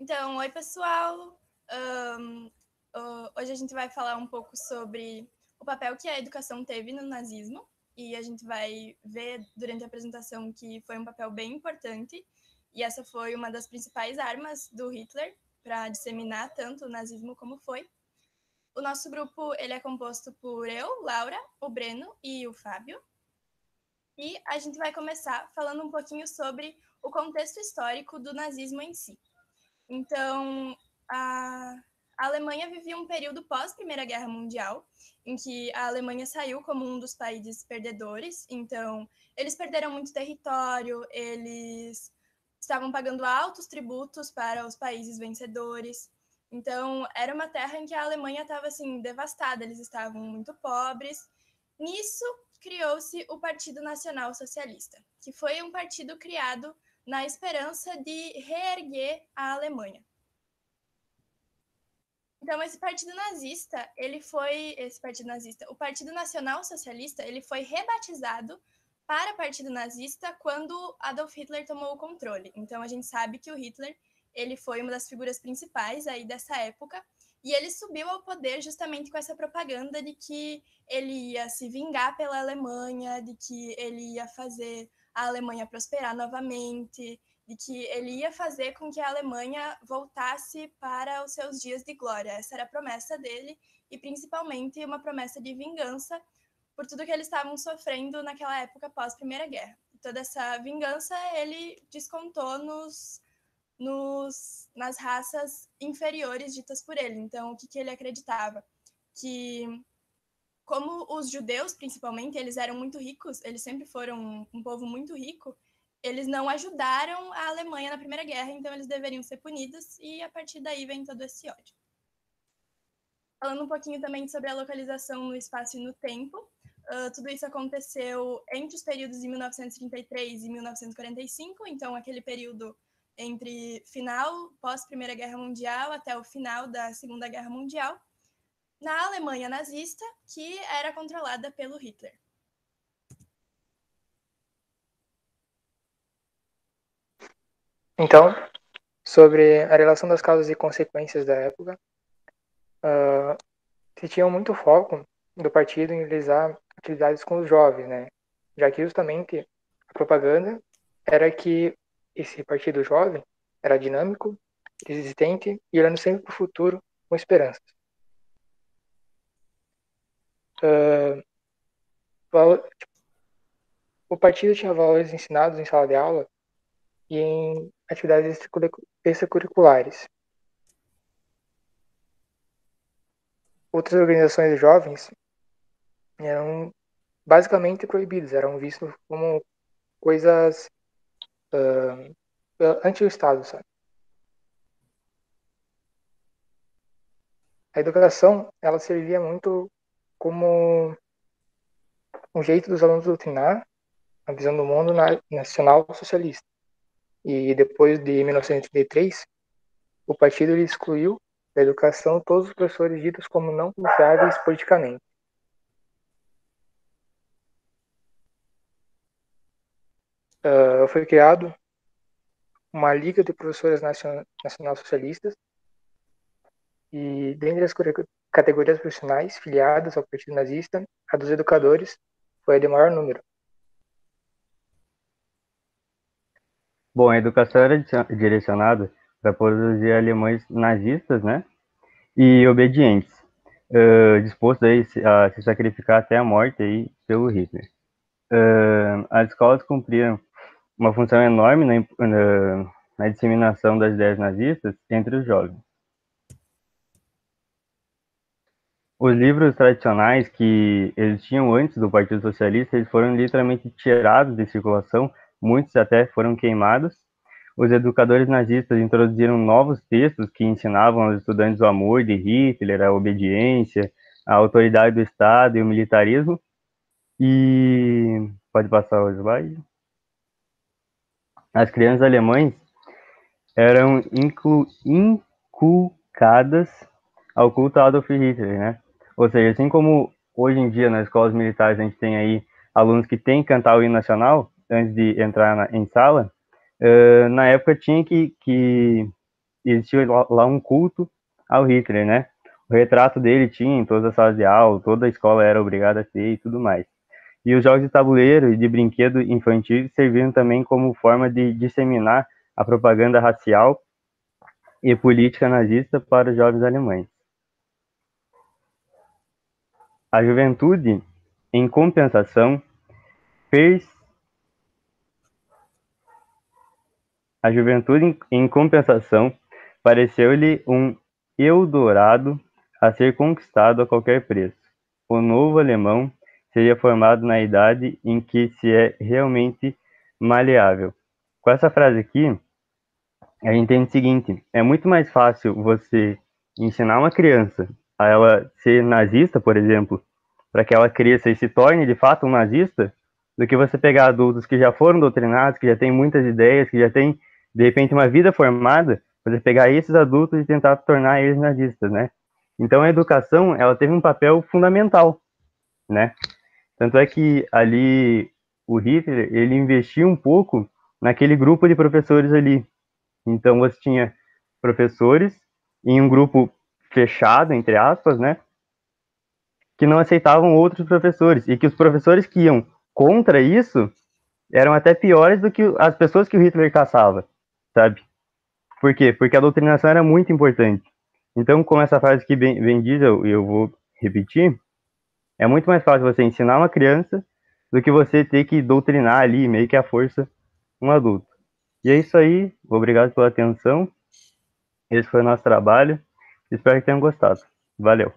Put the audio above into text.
Então, oi pessoal! Hoje a gente vai falar um pouco sobre o papel que a educação teve no nazismo e a gente vai ver durante a apresentação que foi um papel bem importante e essa foi uma das principais armas do Hitler para disseminar tanto o nazismo como foi. O nosso grupo ele é composto por eu, Laura, o Breno e o Fábio. E a gente vai começar falando um pouquinho sobre o contexto histórico do nazismo em si. Então, a Alemanha vivia um período pós-Primeira Guerra Mundial, em que a Alemanha saiu como um dos países perdedores. Então, eles perderam muito território, eles estavam pagando altos tributos para os países vencedores. Então, era uma terra em que a Alemanha estava assim devastada, eles estavam muito pobres. Nisso, criou-se o Partido Nacional Socialista, que foi um partido criado na esperança de reerguer a Alemanha. Então, o Partido Nacional Socialista, ele foi rebatizado para Partido Nazista quando Adolf Hitler tomou o controle. Então, a gente sabe que o Hitler, ele foi uma das figuras principais aí dessa época, e ele subiu ao poder justamente com essa propaganda de que ele ia se vingar pela Alemanha, de que ele ia fazer a Alemanha prosperar novamente, de que ele ia fazer com que a Alemanha voltasse para os seus dias de glória. Essa era a promessa dele e principalmente uma promessa de vingança por tudo que eles estavam sofrendo naquela época pós-Primeira Guerra. E toda essa vingança ele descontou nas raças inferiores ditas por ele. Então, o que ele acreditava? Que como os judeus, principalmente, eles eram muito ricos, eles sempre foram um povo muito rico, eles não ajudaram a Alemanha na Primeira Guerra, então eles deveriam ser punidos, e a partir daí vem todo esse ódio. Falando um pouquinho também sobre a localização no espaço e no tempo, tudo isso aconteceu entre os períodos de 1933 e 1945, então aquele período entre final, pós-Primeira Guerra Mundial, até o final da Segunda Guerra Mundial, na Alemanha nazista, que era controlada pelo Hitler. Então, sobre a relação das causas e consequências da época, se tinha muito foco do partido em realizar atividades com os jovens, né? Já que justamente a propaganda era que esse partido jovem era dinâmico, resistente e olhando sempre para o futuro com esperança. O partido tinha valores ensinados em sala de aula e em atividades extracurriculares. Outras organizações de jovens eram basicamente proibidas, eram vistos como coisas anti-Estado, sabe? A educação, ela servia muito como um jeito dos alunos doutrinar a visão do mundo nacional socialista. E depois de 1933, o partido excluiu da educação todos os professores ditos como não confiáveis politicamente. Foi criado uma liga de professores nacional-socialistas e, dentre as categorias profissionais filiadas ao Partido Nazista, a dos educadores foi a de maior número. Bom, a educação era direcionada para produzir alemães nazistas, né, e obedientes, dispostos aí a se sacrificar até a morte aí pelo Hitler. As escolas cumpriam uma função enorme na disseminação das ideias nazistas entre os jovens. Os livros tradicionais que existiam antes do Partido Socialista, eles foram literalmente tirados de circulação, muitos até foram queimados. Os educadores nazistas introduziram novos textos que ensinavam aos estudantes o amor de Hitler, a obediência, a autoridade do Estado e o militarismo. E pode passar o slide. As crianças alemães eram inculcadas ao culto a Adolf Hitler, né? Ou seja, assim como hoje em dia nas escolas militares a gente tem aí alunos que têm que cantar o hino nacional antes de entrar em sala, na época tinha que existia lá um culto ao Hitler, né? O retrato dele tinha em todas as salas de aula, toda a escola era obrigada a ter e tudo mais. E os jogos de tabuleiro e de brinquedo infantil serviram também como forma de disseminar a propaganda racial e política nazista para os jovens alemães. A juventude, em compensação, pareceu-lhe um Eldorado a ser conquistado a qualquer preço. O novo alemão seria formado na idade em que se é realmente maleável. Com essa frase aqui, a gente entende o seguinte: é muito mais fácil você ensinar uma criança a ela ser nazista, por exemplo, para que ela cresça e se torne de fato um nazista, do que você pegar adultos que já foram doutrinados, que já têm muitas ideias, que já têm, de repente, uma vida formada, você pegar esses adultos e tentar tornar eles nazistas, né? Então a educação, ela teve um papel fundamental, né? Tanto é que ali o Hitler, ele investia um pouco naquele grupo de professores ali. Então você tinha professores em um grupo fechado, entre aspas, né? Que não aceitavam outros professores. E que os professores que iam contra isso eram até piores do que as pessoas que o Hitler caçava, sabe? Por quê? Porque a doutrinação era muito importante. Então, como essa frase que bem diz, eu vou repetir, é muito mais fácil você ensinar uma criança do que você ter que doutrinar ali, meio que à força, um adulto. E é isso aí. Obrigado pela atenção. Esse foi o nosso trabalho. Espero que tenham gostado. Valeu.